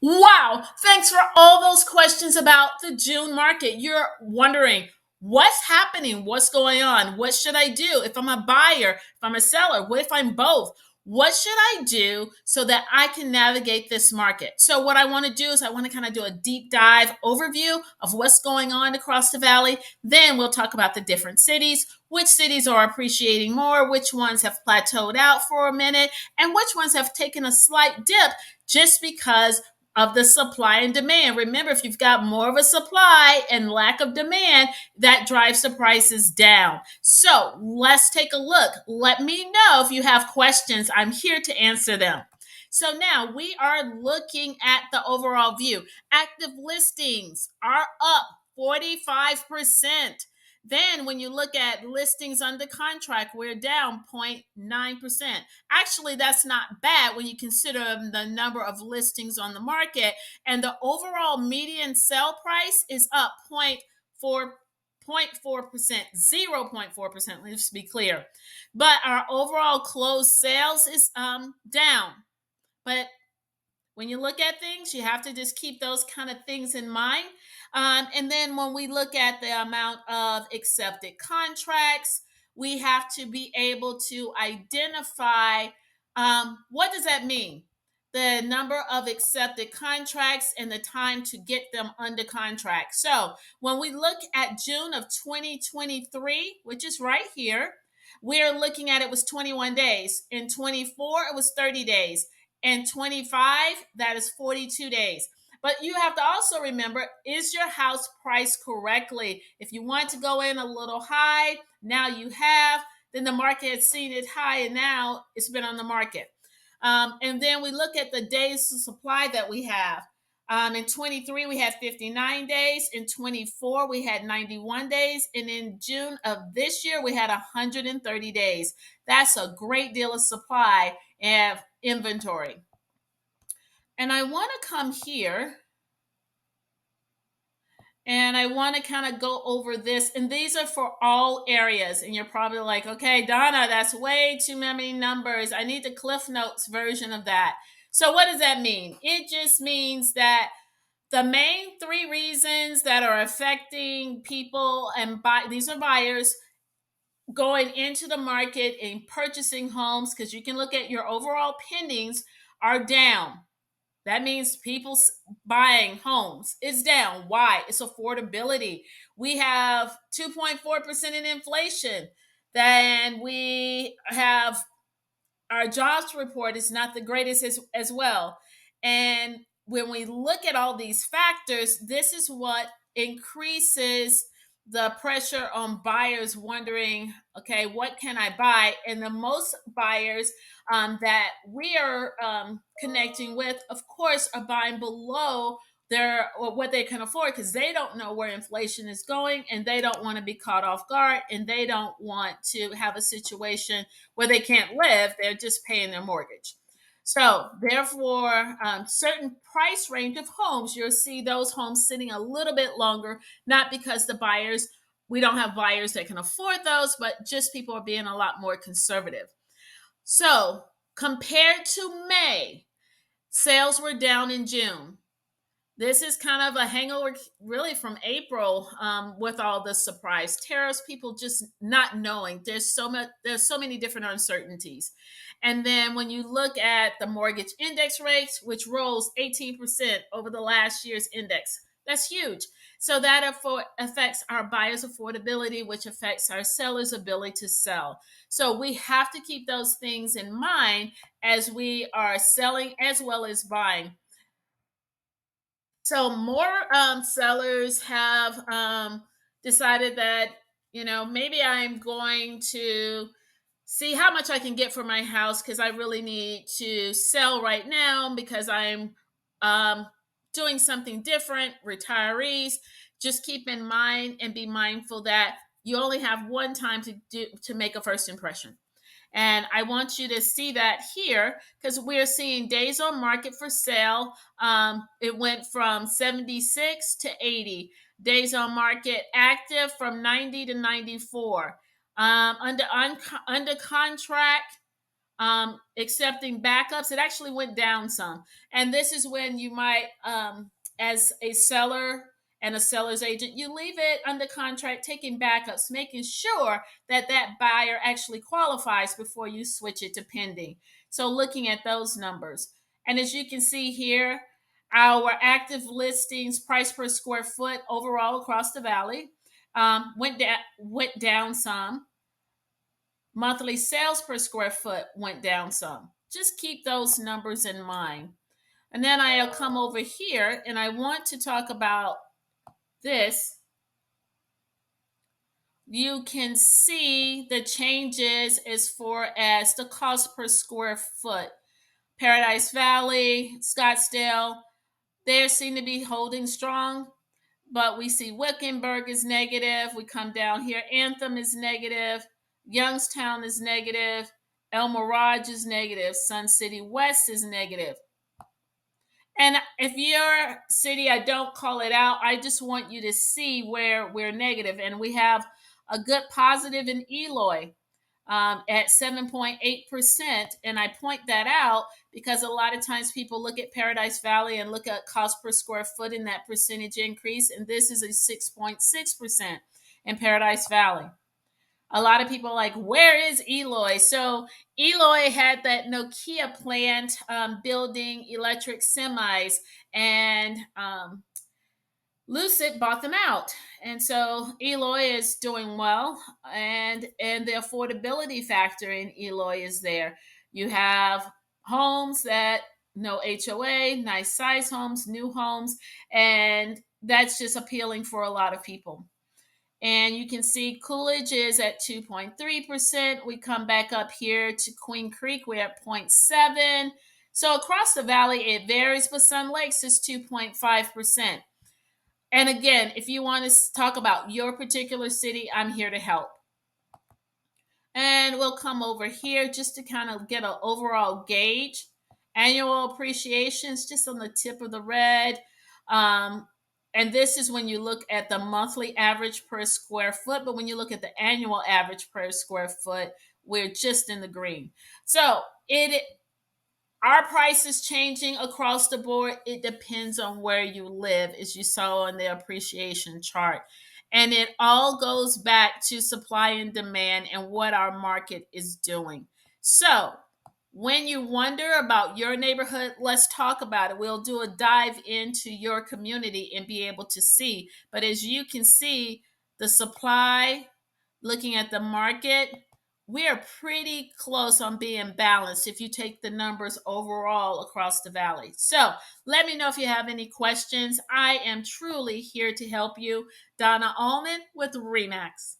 Wow. Thanks for all those questions about the June market. You're wondering what's happening? What's going on? What should I do if I'm a buyer, if I'm a seller? What if I'm both? What should I do so that I can navigate this market? So, what I want to do is I want to kind of do a deep dive overview of what's going on across the valley. Then we'll talk about the different cities, which cities are appreciating more, which ones have plateaued out for a minute, and which ones have taken a slight dip just because of the supply and demand. Remember, if you've got more of a supply and lack of demand, that drives the prices down. So let's take a look. Let me know if you have questions. I'm here to answer them. So now we are looking at the overall view. Active listings are up 45%. Then, when you look at listings under contract, we're down 0.9%. Actually, that's not bad when you consider the number of listings on the market. And the overall median sell price is up 0.4%, 0.4%. Let's be clear. But our overall closed sales is down. But when you look at things, you have to just keep those kind of things in mind. And then when we look at the amount of accepted contracts, we have to be able to identify what does that mean? The number of accepted contracts and the time to get them under contract. So when we look at June of 2023, which is right here, we're looking at it was 21 days. In 24, it was 30 days. And 25, that is 42 days. But you have to also remember, is your house priced correctly? If you want to go in a little high, now you have, then the market has seen it high and now it's been on the market. And then we look at the days of supply that we have. In 23, we had 59 days. In 24, we had 91 days. And in June of this year, we had 130 days. That's a great deal of supply and inventory. And I want to come here and I want to kind of go over this. And these are for all areas. And you're probably like, okay, Donna, that's way too many numbers. I need the Cliff Notes version of that. So, what does that mean? It just means that the main three reasons that are affecting people and these are buyers going into the market and purchasing homes, because you can look at your overall pendings are down. That means people buying homes is down. Why? It's affordability. We have 2.4% in inflation. Then we have our jobs report is not the greatest as well. And when we look at all these factors, this is what increases the pressure on buyers wondering, okay, what can I buy? And the most buyers that we are connecting with, of course, are buying below their or what they can afford because they don't know where inflation is going and they don't want to be caught off guard and they don't want to have a situation where they can't live. They're just paying their mortgage. So, therefore, certain price range of homes, you'll see those homes sitting a little bit longer, not because the buyers, we don't have buyers that can afford those, but just people are being a lot more conservative. So, compared to May, sales were down in June. This is kind of a hangover, really, from April with all the surprise tariffs. People just not knowing. There's so much. There's so many different uncertainties. And then when you look at the mortgage index rates, which rose 18% over the last year's index, that's huge. So that affects our buyers' affordability, which affects our sellers' ability to sell. So we have to keep those things in mind as we are selling as well as buying. So more sellers have decided that maybe I'm going to see how much I can get for my house because I really need to sell right now because I'm um, doing something different. Retirees, just keep in mind and be mindful that you only have one time to make a first impression. And I want you to see that here because we're seeing days on market for sale. It went from 76 to 80. Days on market active from 90 to 94. Under contract, accepting backups. It actually went down some. And this is when you might, as a seller and a seller's agent, you leave it under contract, taking backups, making sure that that buyer actually qualifies before you switch it to pending. So looking at those numbers. And as you can see here, our active listings price per square foot overall across the valley went down some. Monthly sales per square foot went down some. Just keep those numbers in mind. And then I'll come over here and I want to talk about this. You can see the changes as far as the cost per square foot. Paradise Valley, Scottsdale, they seem to be holding strong, but we see Wickenburg is negative. We come down here, Anthem is negative, Youngstown is negative, El Mirage is negative, Sun City West is negative. And if your city, I don't call it out, I just want you to see where we're negative. And we have a good positive in Eloy at 7.8%. And I point that out because a lot of times people look at Paradise Valley and look at cost per square foot in that percentage increase. And this is a 6.6% in Paradise Valley. A lot of people are like, where is Eloy? So Eloy had that Nokia plant building electric semis, and Lucid bought them out. And so Eloy is doing well, and the affordability factor in Eloy is there. You have homes that no HOA, nice size homes, new homes, and that's just appealing for a lot of people. And you can see Coolidge is at 2.3%. We come back up here to Queen Creek. We're at 0.7. So across the valley, it varies, but Sun Lakes is 2.5%. And again, if you want to talk about your particular city, I'm here to help. And we'll come over here just to kind of get an overall gauge. Annual appreciations just on the tip of the red. And this is when you look at the monthly average per square foot. But when you look at the annual average per square foot, we're just in the green. So our price is changing across the board. It depends on where you live, as you saw on the appreciation chart. And it all goes back to supply and demand and what our market is doing. So when you wonder about your neighborhood, let's talk about it. We'll do a dive into your community and be able to see. But as you can see, the supply, looking at the market, we are pretty close on being balanced if you take the numbers overall across the valley. So let me know if you have any questions. I am truly here to help you. Donna Allman with RE/MAX.